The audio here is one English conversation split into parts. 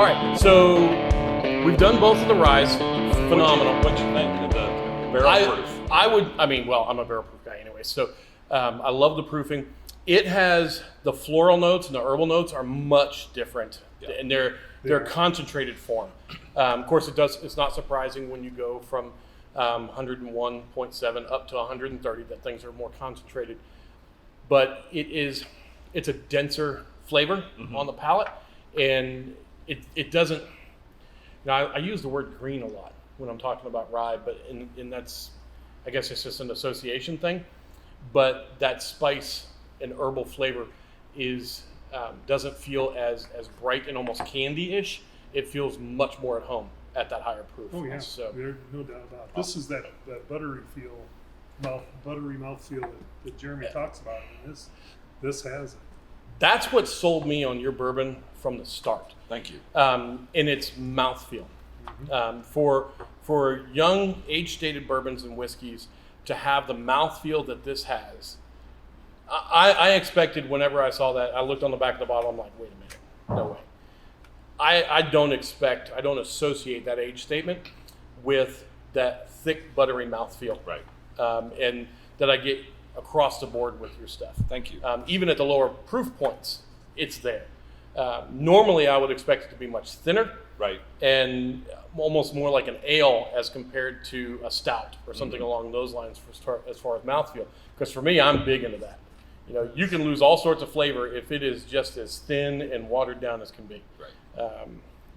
All right, so we've done both of the ryes. Phenomenal. What'd you think of the barrel proof? I'm a barrel proof guy anyway, so I love the proofing. It has the floral notes and the herbal notes are much different, and they're concentrated form. Of course, it's not surprising when you go from 101.7 up to 130 that things are more concentrated, but it's a denser flavor on the palate, and it doesn't. Now I use the word green a lot when I'm talking about rye, but and that's, I guess it's just an association thing, but that spice and herbal flavor is doesn't feel as bright and almost candy-ish. It feels much more at home at that higher proof. Oh yeah, so there's no doubt about it. This is that buttery mouthfeel that Jeremy talks about, and this has it. That's what sold me on your bourbon from the start. Thank you. And it's mouthfeel. For young, age-stated bourbons and whiskeys to have the mouthfeel that this has, I expected whenever I saw that, I looked on the back of the bottle, I'm like, wait a minute, no way. I don't associate that age statement with that thick, buttery mouthfeel. Right. And that I get across the board with your stuff. Thank you. Even at the lower proof points, it's there. Normally, I would expect it to be much thinner. Right. And almost more like an ale as compared to a stout or something along those lines as far as mouthfeel. Because for me, I'm big into that. You know, you can lose all sorts of flavor if it is just as thin and watered down as can be. Right.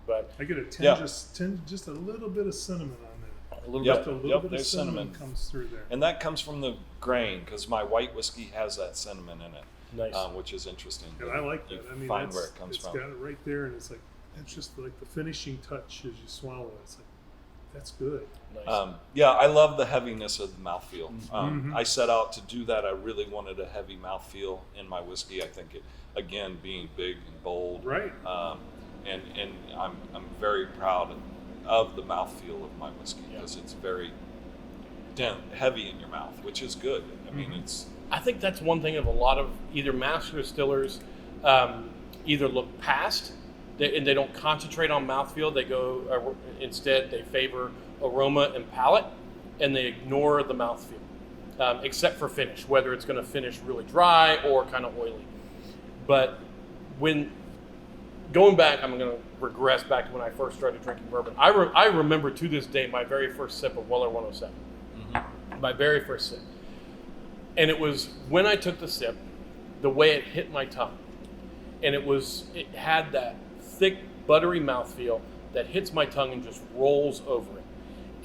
But I get a tinge, just a little bit of cinnamon on that. a little Just bit. a little bit of there's cinnamon cinnamon. comes through there. And that comes from the grain, because my white whiskey has that cinnamon in it, Nice. Which is interesting. And I like that. You I mean, find where it comes it's from. got it right there, and it's just like the finishing touch as you swallow it. It's like, that's good. Nice. I love the heaviness of the mouthfeel. I set out to do that. I really wanted a heavy mouthfeel in my whiskey. I think it, again, being big and bold. Right. And I'm very proud of the mouthfeel of my whiskey because it's very heavy in your mouth, which is good. I mean, it's. I think that's one thing of a lot of either master distillers either look past and they don't concentrate on mouthfeel. They go instead they favor aroma and palate, and they ignore the mouthfeel, except for finish, whether it's going to finish really dry or kind of oily. But when going back, I'm going to regress back to when I first started drinking bourbon. I remember to this day my very first sip of Weller 107. My very first sip. And it was when I took the sip, the way it hit my tongue. And it had that thick, buttery mouthfeel that hits my tongue and just rolls over it.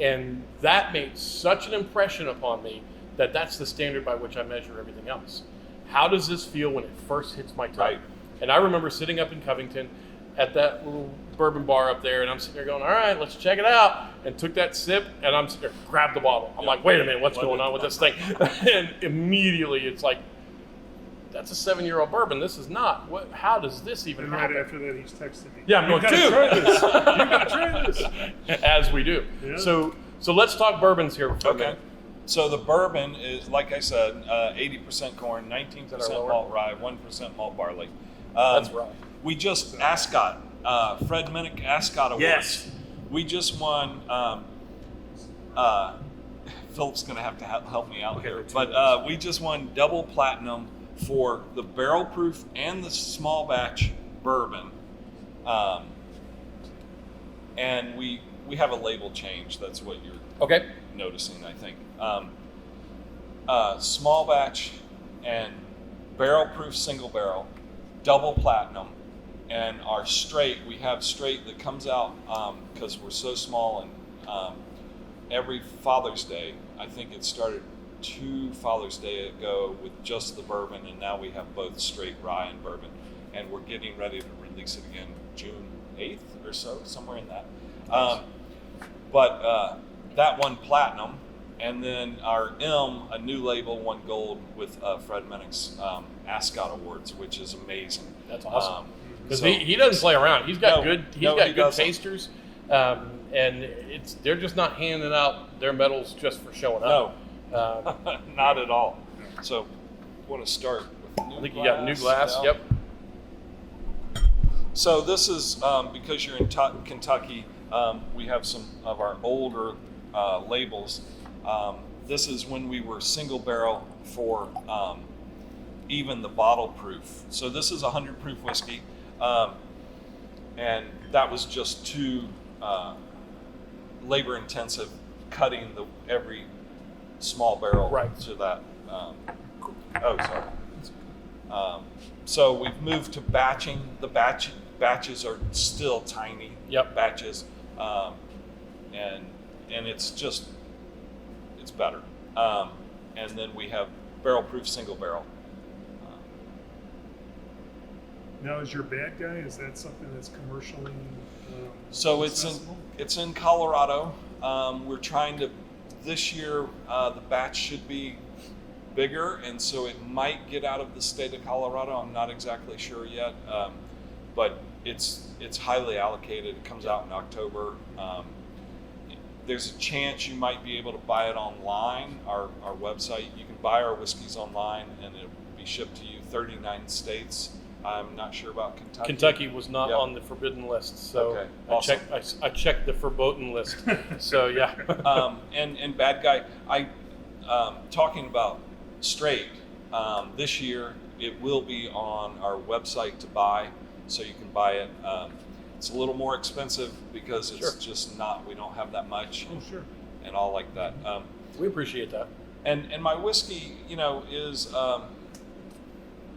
And that made such an impression upon me that that's the standard by which I measure everything else. How does this feel when it first hits my tongue? Right. And I remember sitting up in Covington at that little bourbon bar up there, and I'm sitting there going, all right, let's check it out. And took that sip, and I'm sitting there, grabbed the bottle. I'm like, wait a minute, what's going on with this thing? And immediately it's like, that's a 7-year-old bourbon. This is not. How does this even And happen? right after that, he's texting me. Yeah, I'm going, you dude. gotta try this. You gotta try this. As we do. Yeah. So let's talk bourbons here for a Okay. minute. So the bourbon is, like I said, 80% corn, Is 19% that our lower? malt rye, 1% malt barley. That's right. We just Ascot, Fred Minnick Ascot Awards. Yes. We just won. Philip's going to have to help me out here, but we just won double platinum for the barrel proof and the small batch bourbon, and we have a label change. That's what you're Okay. noticing, I think. Small batch and barrel proof single barrel, double platinum, and our straight, we have straight that comes out because we're so small, and every Father's Day, I think it started 2 Father's Day ago with just the bourbon, and now we have both straight rye and bourbon, and we're getting ready to release it again June 8th or so, somewhere in that. But that won platinum, and then our a new label, won gold with Fred Minnick's Ascot Awards, which is amazing. That's awesome. Because So- he doesn't play around. He's got No, good he doesn't. tasters, and they're just not handing out their medals just for showing No, up. not at all. So, want to start with new I think you got a new glass. Yeah. Yep. So this is because you're in Kentucky. We have some of our older labels. This is when we were single barrel for even the bottle proof. So this is 100 proof whiskey, and that was just too labor intensive, cutting every small barrel to that. So we've moved to batching. The batches are still tiny batches, and it's better. And then we have barrel proof single barrel. Now, is your bad guy? Is that something that's commercially? So accessible? it's in Colorado. We're trying to this year. The batch should be bigger, and so it might get out of the state of Colorado. I'm not exactly sure yet, but it's highly allocated. It comes out in October. There's a chance you might be able to buy it online. Our website, you can buy our whiskeys online, and it'll be shipped to you 39 states. I'm not sure about Kentucky. Kentucky was not on the forbidden list, so okay, awesome. I checked the verboten list. So yeah. And bad guy, talking about straight, this year it will be on our website to buy, so you can buy it. It's a little more expensive because it's just not, we don't have that much. And all like that. We appreciate that. And my whiskey, is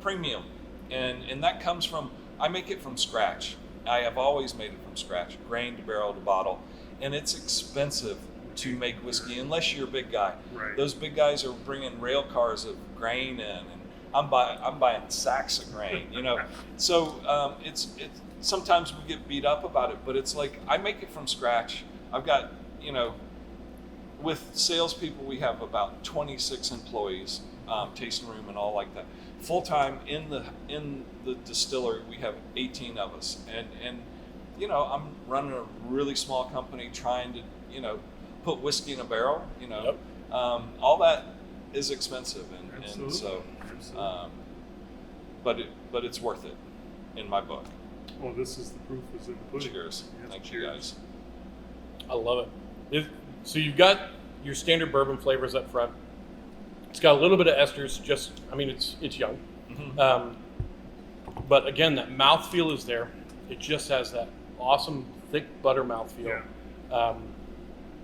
premium. And that comes from, I make it from scratch. I have always made it from scratch, grain to barrel to bottle. And it's expensive to make whiskey unless you're a big guy. Right. Those big guys are bringing rail cars of grain in, and I'm buying sacks of grain, So it's sometimes we get beat up about it, but it's like I make it from scratch. I've got, with salespeople, we have about 26 employees, tasting room and all like that. Full time in the distillery, we have 18 of us, and I'm running a really small company trying to put whiskey in a barrel. All that is expensive, and so but it's worth it in my book. Well, this is the proof is in the pudding. Cheers. Yes, Thank you guys. I love it. So you've got your standard bourbon flavors up front. It's got a little bit of esters. It's young, but again, that mouthfeel is there. It just has that awesome thick butter mouthfeel. Yeah.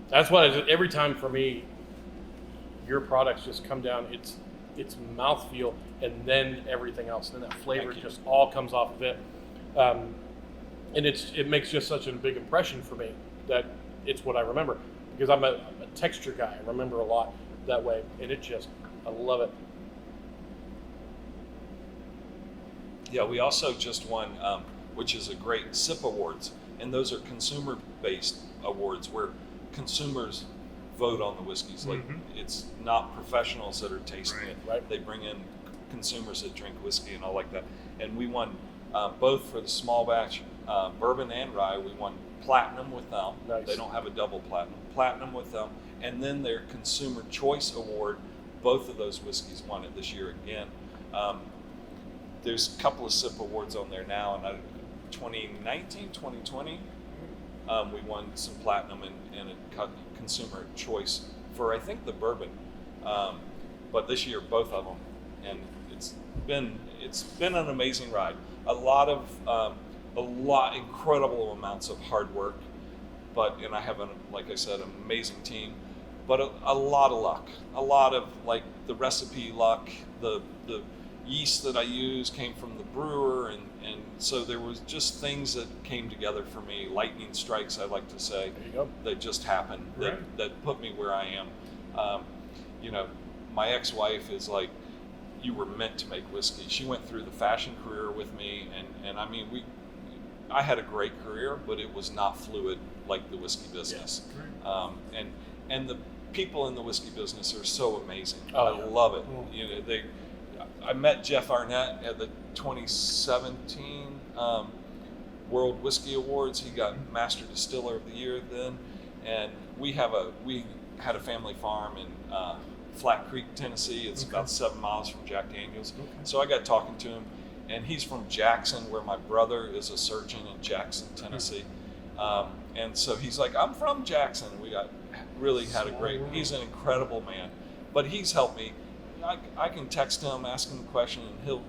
That's what every time for me, your products just come down. It's mouthfeel, and then everything else. Then that flavor just all comes off of it, and it makes just such a big impression for me that it's what I remember, because I'm a texture guy. I remember a lot that way, and I love it. Yeah, we also just won, which is a great SIP awards, and those are consumer-based awards where consumers vote on the whiskeys. Like it's not professionals that are tasting it. Right. They bring in consumers that drink whiskey and all like that. And we won both for the small batch bourbon and rye. We won platinum with them. Nice. They don't have a double platinum with them. And then their Consumer Choice Award, both of those whiskeys won it this year again. There's a couple of SIP awards on there now, and 2019, 2020, we won some platinum and a Consumer Choice for, I think, the bourbon. But this year, both of them, and it's been an amazing ride. A lot incredible amounts of hard work, and I have like I said, an amazing team, but a lot of luck, a lot of like the recipe luck. The yeast that I use came from the brewer, and so there was just things that came together for me, lightning strikes, I like to say, There you go. that just happened, that put me where I am. My ex-wife is like, you were meant to make whiskey. She went through the fashion career with me, and I mean, I had a great career, but it was not fluid like the whiskey business. Yeah, and the people in the whiskey business are so amazing. Oh, I love it. I met Jeff Arnett at the 2017 World Whiskey Awards. He got Master Distiller of the Year then, and we had a family farm in Flat Creek, Tennessee. It's about 7 miles from Jack Daniels. Okay. So I got talking to him, and he's from Jackson, where my brother is a surgeon in Jackson, Tennessee. And so he's like, I'm from Jackson. We had a great, he's an incredible man, but he's helped me. I can text him, ask him a question, and he'll,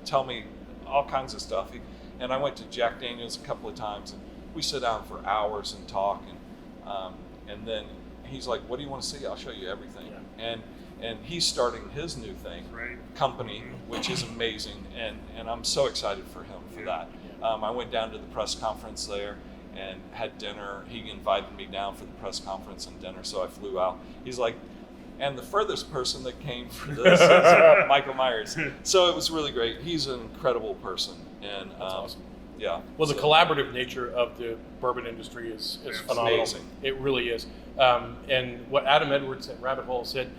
tell me all kinds of stuff. And I went to Jack Daniels a couple of times, and we sit down for hours and talk, and then he's like, what do you want to see? I'll show you everything. Yeah. And he's starting his new thing, company, which is amazing, and I'm so excited for him for that. I went down to the press conference there and had dinner. He invited me down for the press conference and dinner, so I flew out. He's like, and the furthest person that came for this is Michael Myers. So it was really great. He's an incredible person. And that's awesome. Yeah. Well, the collaborative nature of the bourbon industry is phenomenal. Amazing. It really is. And what Adam Edwards at Rabbit Hole said,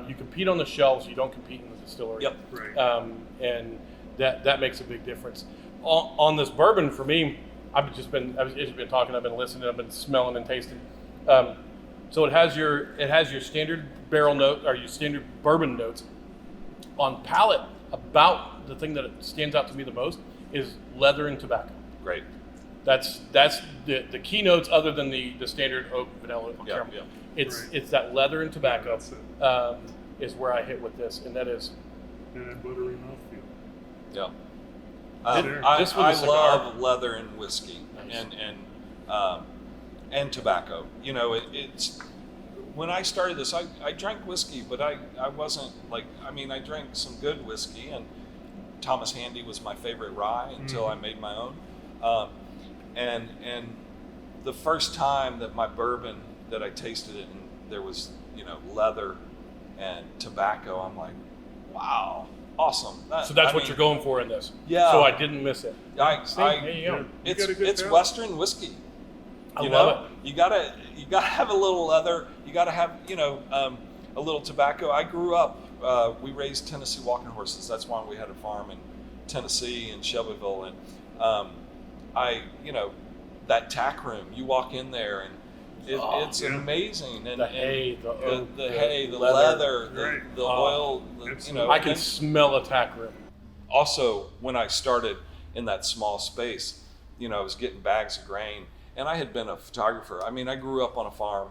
you compete on the shelves, you don't compete in the distillery. Yep. Right. And that makes a big difference. On this bourbon, for me, I've just been talking, I've been listening, I've been smelling and tasting. So it has your standard barrel note, or your standard bourbon notes. On palate, about the thing that stands out to me the most is leather and tobacco. Great. That's the key notes, other than the standard oak, vanilla, caramel. Yeah. It's that leather and tobacco Yeah, is where I hit with this, and that is. And that buttery mouthfeel. Yeah. This was a I cigar. love leather and whiskey. Nice. And tobacco. It's when I started this, I drank whiskey, but I wasn't I drank some good whiskey, and Thomas Handy was my favorite rye until I made my own. And the first time that my bourbon that I tasted it, and there was leather and tobacco, I'm like, wow, awesome. So that's what you're going for in this. Yeah. So I didn't miss it. There you go. It's Western whiskey. I love it. You gotta have a little leather. You gotta have a little tobacco. I grew up. We raised Tennessee walking horses. That's why we had a farm in Tennessee and Shelbyville, and that tack room. You walk in there and it's amazing. And the hay, the oak, the hay, the leather, the oil. I can smell a tack room. Also, when I started in that small space, I was getting bags of grain, and I had been a photographer. I grew up on a farm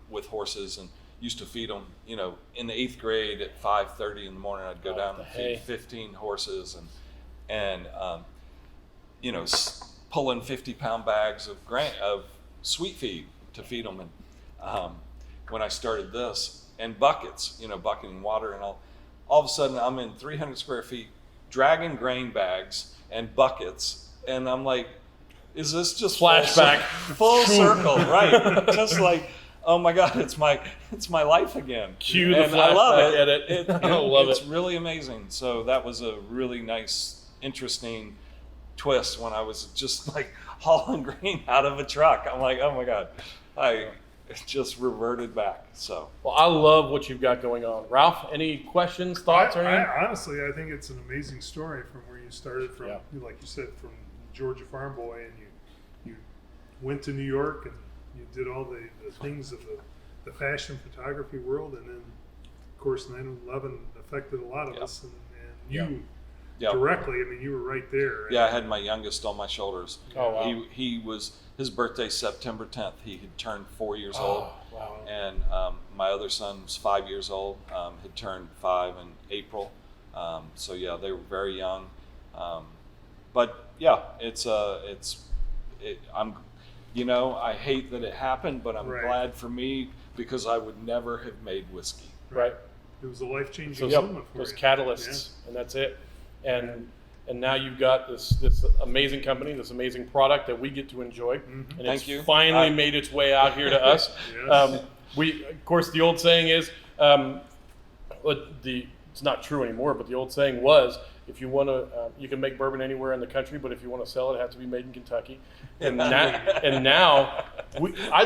with horses and used to feed them. In the 8th grade at 5:30 in the morning, I'd go down and feed 15 horses and pulling 50-pound bags of grain of sweet feed to feed them. And when I started this, and buckets, bucketing water and all of a sudden I'm in 300 square feet, dragging grain bags and buckets, and I'm like, is this just flashback, full circle, right? Just like, oh my God, it's my life again. Cue the flashback I love it. edit. I love it's it. really amazing. So that was a really nice, interesting twist when I was just like hauling grain out of a truck. I'm like, oh my God, I just reverted back. So. Well, I love what you've got going on. Ralph, any questions, thoughts, or anything? Honestly, I think it's an amazing story from where you started from, like you said, from Georgia farm boy, and you went to New York and you did all the things of the fashion photography world, and then of course 9/11 affected a lot of us, and you directly. You were right there. Yeah, I had my youngest on my shoulders. Oh wow. He was, his birthday's September 10th. He had turned 4 years old. Wow. And my other son was 5 years old. Had turned 5 in April. So yeah, they were very young. But yeah, I hate that it happened, but I'm glad for me, because I would never have made whiskey. Right. It was a life-changing moment for those you. catalysts, and that's it. And now you've got this amazing company, this amazing product that we get to enjoy, and Thank you. Finally made its way out here to us. Yes. Of course, the old saying is, it's not true anymore, but the old saying was, if you want to, you can make bourbon anywhere in the country, but if you want to sell it, it has to be made in Kentucky. And now, I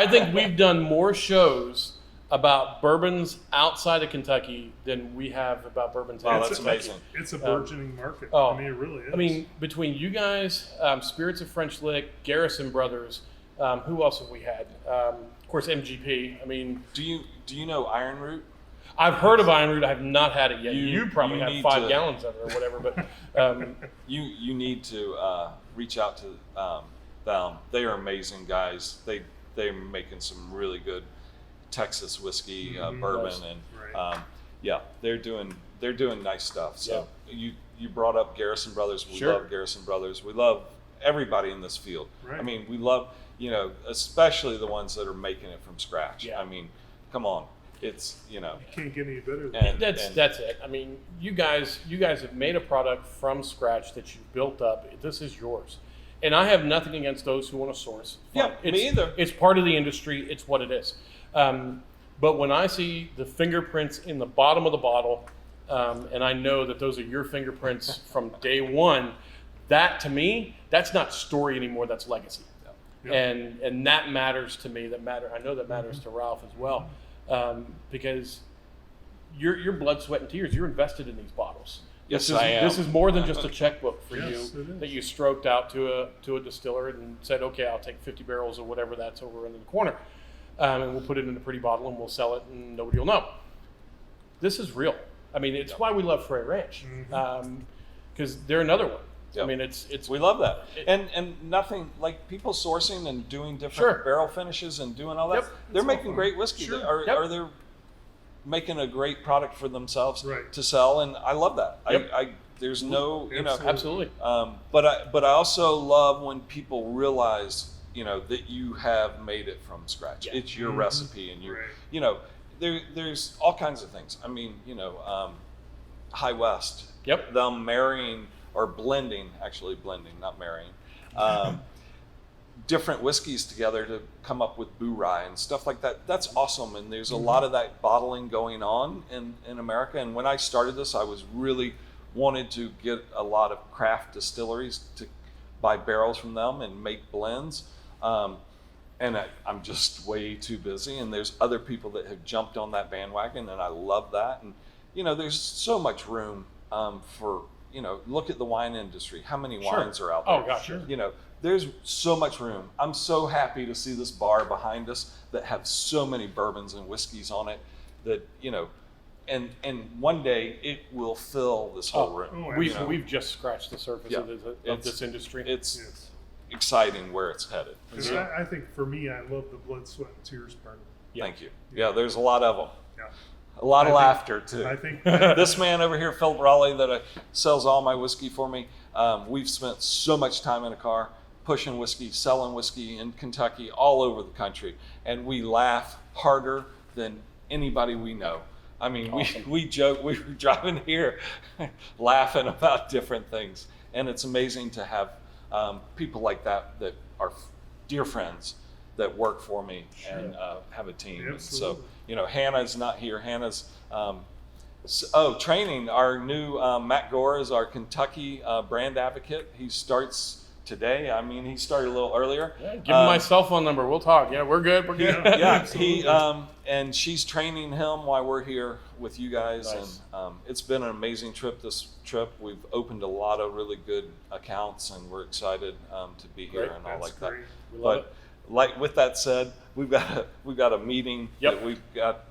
think we've done more shows about bourbons outside of Kentucky than we have about bourbons. Wow, in that's Kentucky. amazing. It's a burgeoning market. Oh, it really is. Between you guys, Spirits of French Lick, Garrison Brothers, who else have we had? Of course, MGP. Do you know Iron Root? I've heard of Iron Root. I have not had it yet. You probably have need 5 to- gallons of it or whatever. But You need to reach out to them. They are amazing guys. They're making some really good Texas whiskey, bourbon, Nice. and Right. yeah, they're doing nice stuff. So you brought up Garrison Brothers. We Sure. love Garrison Brothers. We love everybody in this field. Right. I mean, we love, especially the ones that are making it from scratch. Yeah. I mean, come on, it's You can't get any better than And- that. that's it. I mean, you guys have made a product from scratch that you've built up. This is yours. And I have nothing against those who want to source. Yeah, me either. It's part of the industry. It's what it is. But when I see the fingerprints in the bottom of the bottle, and I know that those are your fingerprints from day one, that to me, that's not story anymore. That's legacy. Yeah. And that matters to me. I know that matters to Ralph as well, because your blood, sweat, and tears. You're invested in these bottles. Yes, I am. This is more than just a checkbook for Yes, you it is. that you stroked out to a distiller and said, okay, I'll take 50 barrels or whatever that's over in the corner, and we'll put it in a pretty bottle and we'll sell it and nobody will know. This is real. I mean, it's why we love Frey Ranch, because they're another one. Yep. I mean, it's We love that. And nothing like people sourcing and doing different Sure. barrel finishes and doing all that. Yep. They're It's all making fun. great whiskey. Sure. Are they making a great product for themselves Right. to sell? And I love that. Yep. I there's no, absolutely. but I also love when people realize, that you have made it from scratch. Yeah. It's your recipe and Right. there's all kinds of things. I mean, High West. Yep. Them marrying or blending, not marrying, different whiskeys together to come up with Boo Rye and stuff like that. That's awesome. And there's a lot of that bottling going on in America. And when I started this, I was really wanted to get a lot of craft distilleries to buy barrels from them and make blends. And I'm just way too busy. And there's other people that have jumped on that bandwagon, and I love that. And there's so much room for look at the wine industry. How many Sure. wines are out there? Oh gosh, sure. There's so much room. I'm so happy to see this bar behind us that have so many bourbons and whiskeys on it that and one day it will fill this whole room. Oh, We've just scratched the surface of this industry. It's Yes. exciting where it's headed. 'Cause I think for me, I love the blood, sweat, and tears part of it. Yeah. Thank you. Yeah, there's a lot of them. Yeah. A lot of I think- laughter too. I think This man over here, Philip Raleigh, that sells all my whiskey for me. We've spent so much time in a car pushing whiskey, selling whiskey in Kentucky, all over the country, and we laugh harder than anybody we know. I mean, Awesome. we joke. We were driving here, laughing about different things, and it's amazing to have people like that are dear friends that work for me and have a team. And so, Absolutely. Hannah's not here. Hannah's training. Our new Matt Gore is our Kentucky brand advocate. He starts today. I mean, he started a little earlier. Yeah, give him my cell phone number. We'll talk. Yeah, we're good. We're good. Yeah, he and she's training him while we're here with you guys. Nice. And it's been an amazing trip. This trip, we've opened a lot of really good accounts, and we're excited to be here Great. and all That's like great. We love But like with that said, we've got a meeting Yep. that we've got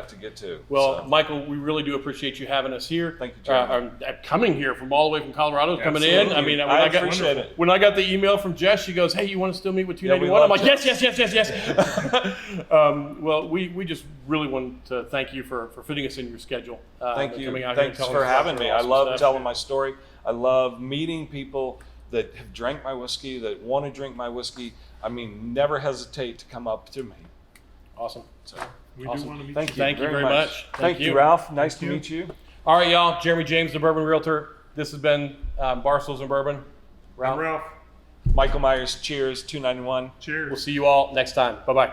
to get to. Well, So, Michael, we really do appreciate you having us here. Thank you, Jeremy. Coming here from all the way from Colorado, coming in. I mean, I appreciate it. When I got the email from Jess, she goes, "Hey, you want to still meet with Yeah, we 291?" I'm love like, Jess. yes. Well, we just really want to thank you for fitting us in your schedule. Thank and you. coming out here and Thanks telling for us about having your me. I awesome love stuff. telling my story. I love meeting people that have drank my whiskey, that want to drink my whiskey. I mean, never hesitate to come up to me. Awesome. So, We Awesome. do want to meet thank you. you. Thank you very much. Thank you, you. Ralph. Nice to you. meet you. All right, y'all. Jeremy James, the Bourbon Realtor. This has been Barstools and Bourbon. I'm Ralph. Michael Myers, cheers, 291. Cheers. We'll see you all next time. Bye-bye.